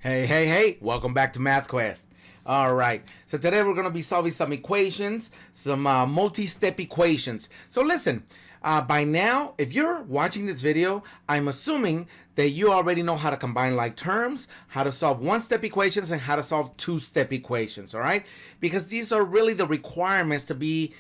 Hey, welcome back to Math Quest. All right, so today we're going to be solving some equations, some multi-step equations. So listen, by now, if you're watching this video, I'm assuming that you already know how to combine like terms, how to solve one-step equations, and how to solve two-step equations, all right? Because these are really the requirements to be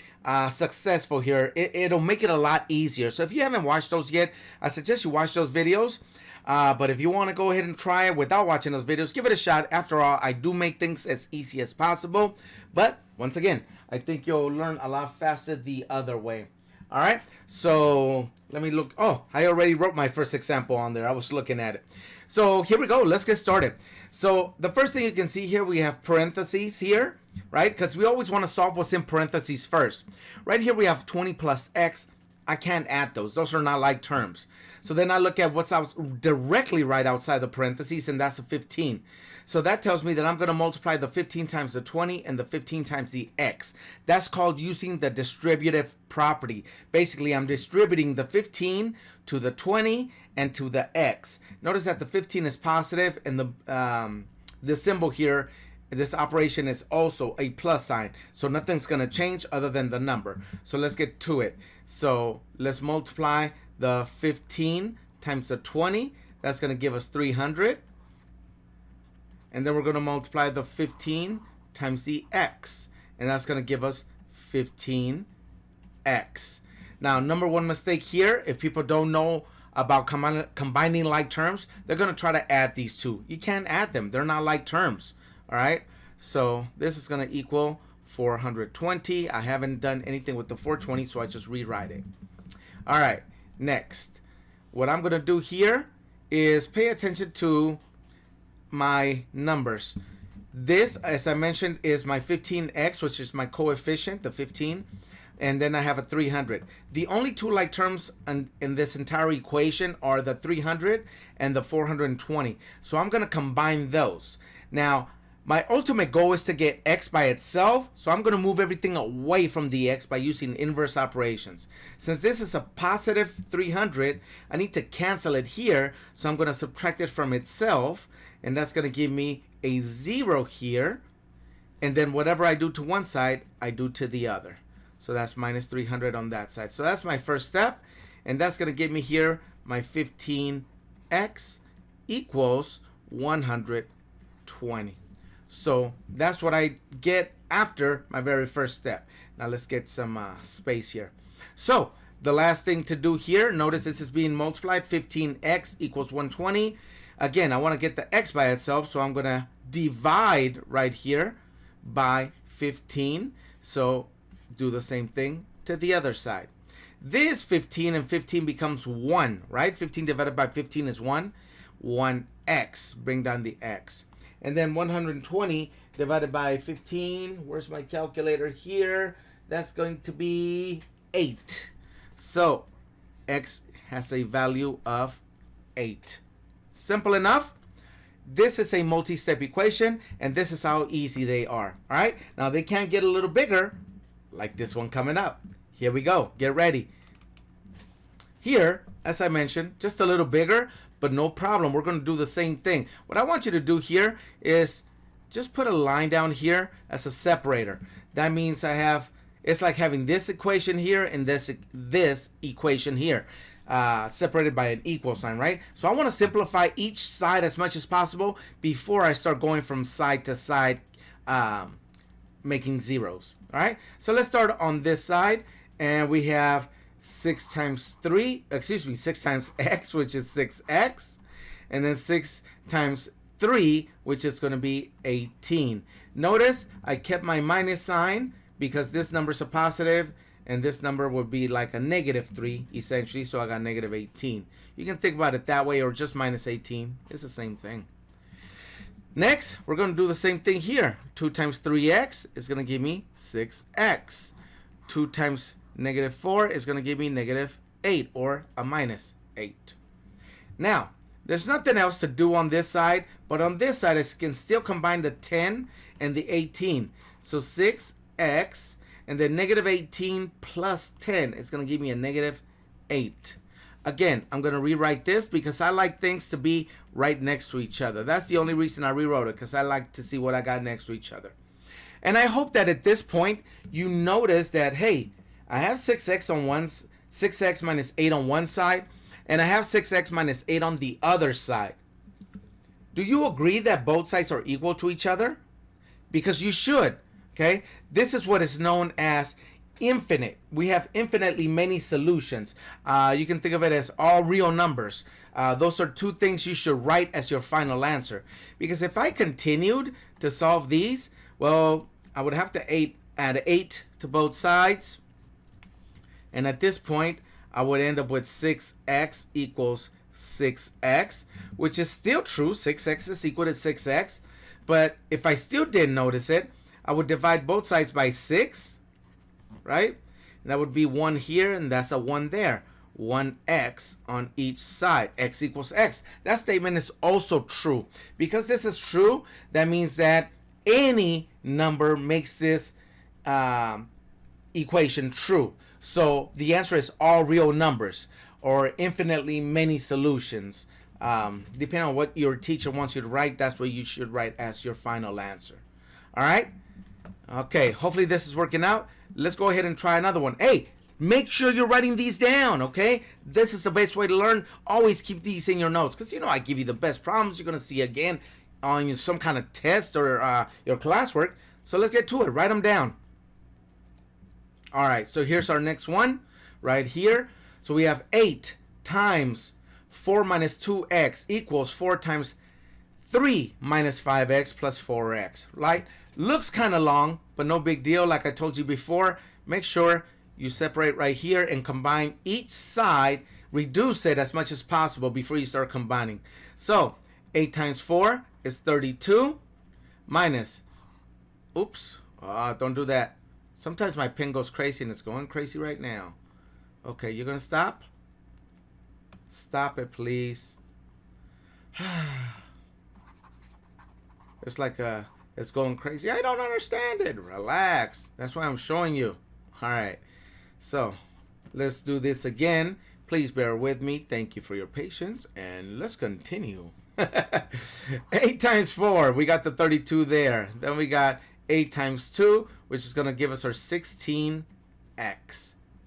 successful here. It'll make it a lot easier. So if you haven't watched those yet, I suggest you watch those videos. But if you want to go ahead and try it without watching those videos, give it a shot. After all, I do make things as easy as possible. But once again, I think you'll learn a lot faster the other way. All right, so let me look. Oh, I already wrote my first example on there. I was looking at it. So here we go. Let's get started. So the first thing you can see here, we have parentheses here, right? Because we always want to solve what's in parentheses first. Right here, we have 20 plus x. I can't add those. Those are not like terms. So then I look at what's out directly right outside the parentheses, and that's a 15. So that tells me that I'm going to multiply the 15 times the 20 and the 15 times the x. That's called using the distributive property. Basically, I'm distributing the 15 to the 20 and to the x. Notice that the 15 is positive, and the symbol here, this operation is also a plus sign. So nothing's going to change other than the number. So let's get to it. So let's multiply the 15 times the 20. That's going to give us 300. And then we're going to multiply the 15 times the x. And that's going to give us 15x. Now, number one mistake here, if people don't know about combining like terms, they're going to try to add these two. You can't add them. They're not like terms. All right. So this is going to equal 420. I haven't done anything with the 420, so I just rewrite it. All right. Next, what I'm going to do here is pay attention to my numbers. This, as I mentioned, is my 15x, which is my coefficient, the 15. And then I have a 300. The only two like terms in this entire equation are the 300 and the 420. So I'm going to combine those. Now, my ultimate goal is to get x by itself, so I'm going to move everything away from the x by using inverse operations. Since this is a positive 300, I need to cancel it here, so I'm going to subtract it from itself, and that's going to give me a 0 here, and then whatever I do to one side, I do to the other. So that's minus 300 on that side. So that's my first step, and that's going to give me here my 15x equals 120. So that's what I get after my very first step. Now let's get some space here. So the last thing to do here, notice this is being multiplied. 15x equals 120. Again, I want to get the x by itself, so I'm going to divide right here by 15. So do the same thing to the other side. This 15 and 15 becomes 1, right? 15 divided by 15 is 1. 1x. Bring down the x. And then 120 divided by 15, where's my calculator here? That's going to be 8. So x has a value of 8. Simple enough. This is a multi-step equation, and this is how easy they are. All right. Now they can get a little bigger, like this one coming up. Here we go. Get ready. Here, as I mentioned, just a little bigger, but no problem. We're going to do the same thing. What I want you to do here is just put a line down here as a separator. That means it's like having this equation here and this equation here, separated by an equal sign, right? So I want to simplify each side as much as possible before I start going from side to side, making zeros. All right. So let's start on this side, and we have 6 times x, which is 6x, and then 6 times 3, which is going to be 18. Notice I kept my minus sign because this number is a positive, and this number would be like a negative 3, essentially, so I got negative 18. You can think about it that way, or just minus 18. It's the same thing. Next, we're going to do the same thing here. 2 times 3x is going to give me 6x. 2 times negative 4 is going to give me negative 8, or a minus 8. Now, there's nothing else to do on this side, but on this side I can still combine the 10 and the 18. So 6x, and then negative 18 plus 10 is going to give me a negative 8. Again, I'm going to rewrite this because I like things to be right next to each other. That's the only reason I rewrote it, because I like to see what I got next to each other. And I hope that at this point you notice that, hey, I have 6x minus 8 on one side, and I have 6x minus 8 on the other side. Do you agree that both sides are equal to each other? Because you should, okay? This is what is known as infinite. We have infinitely many solutions. You can think of it as all real numbers. Those are two things you should write as your final answer. Because if I continued to solve these, well, I would have to add 8 to both sides. And at this point, I would end up with 6x equals 6x, which is still true. 6x is equal to 6x. But if I still didn't notice it, I would divide both sides by 6, right? And that would be 1 here, and that's a 1 there. 1x on each side. X equals x. That statement is also true. Because this is true, that means that any number makes this equation true. So the answer is all real numbers, or infinitely many solutions. Depending on what your teacher wants you to write, that's what you should write as your final answer. All right? Okay, hopefully this is working out. Let's go ahead and try another one. Hey, make sure you're writing these down, okay? This is the best way to learn. Always keep these in your notes, because, you know, I give you the best problems you're going to see again on some kind of test or your classwork. So let's get to it. Write them down. All right, so here's our next one right here. So we have 8 times 4 minus 2x equals 4 times 3 minus 5x plus 4x, right? Looks kind of long, but no big deal. Like I told you before, make sure you separate right here and combine each side. Reduce it as much as possible before you start combining. So 8 times 4 is 32 minus, oops, don't do that. Sometimes my pen goes crazy, and it's going crazy right now. Okay, you're going to stop? Stop it, please. It's like it's going crazy. I don't understand it. Relax. That's why I'm showing you. All right. So let's do this again. Please bear with me. Thank you for your patience. And let's continue. 8 times 4. We got the 32 there. Then we got 8 times 2, which is going to give us our 16x.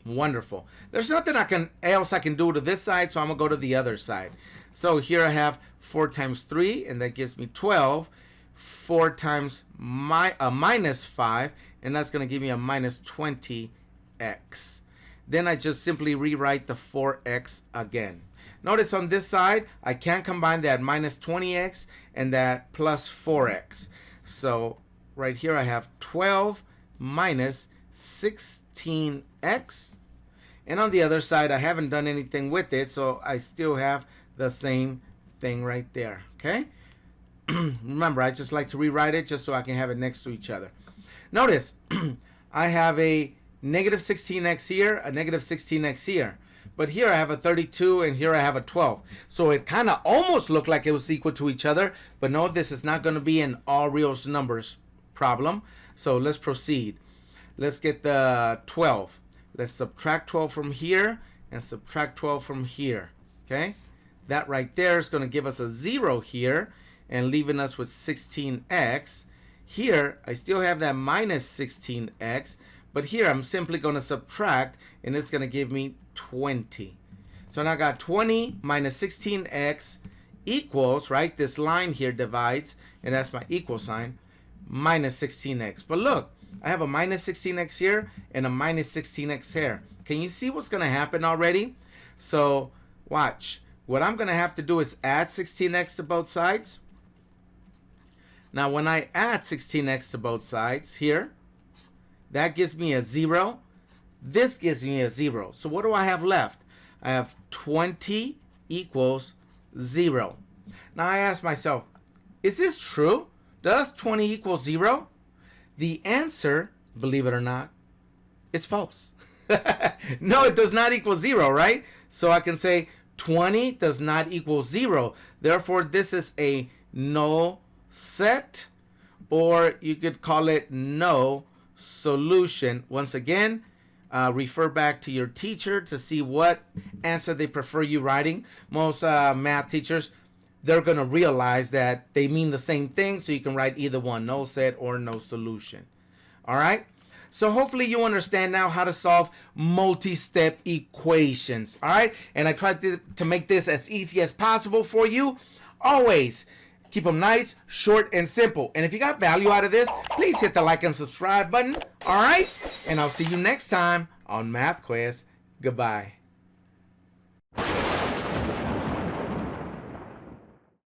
Wonderful. There's nothing else I can do to this side, so I'm going to go to the other side. So here I have 4 times 3, and that gives me 12. 4 times minus 5, and that's going to give me a minus 20x. Then I just simply rewrite the 4x again. Notice on this side, I can't combine that minus 20x and that plus 4x. So right here I have 12 minus 16x. And on the other side, I haven't done anything with it, so I still have the same thing right there, okay? Remember, I just like to rewrite it just so I can have it next to each other. Notice, I have a negative 16x here, a negative 16x here. But here I have a 32 and here I have a 12. So it kind of almost looked like it was equal to each other. But no, this is not going to be an all real numbers problem. So let's proceed. Let's get the 12. Let's subtract 12 from here and subtract 12 from here. Okay? That right there is going to give us a 0 here and leaving us with 16x. Here, I still have that minus 16x. But here, I'm simply going to subtract, and it's going to give me 20. So now I got 20 minus 16x equals, right? This line here divides, and that's my equal sign, minus 16x. But look, I have a minus 16x here and a minus 16x here. Can you see what's going to happen already? So watch. What I'm going to have to do is add 16x to both sides. Now, when I add 16x to both sides here, that gives me a 0. This gives me a 0. So what do I have left? I have 20 equals 0. Now I ask myself, is this true? Does 20 equal 0? The answer, believe it or not, is false. No, it does not equal 0, right? So I can say 20 does not equal 0. Therefore, this is a null set, or you could call it no solution. Once again, refer back to your teacher to see what answer they prefer you writing. Most math teachers, they're going to realize that they mean the same thing, so you can write either one, no set or no solution. All right? So hopefully you understand now how to solve multi-step equations. All right? And I tried to make this as easy as possible for you. Always keep them nice, short, and simple. And if you got value out of this, please hit the like and subscribe button. All right? And I'll see you next time on Math Quest. Goodbye.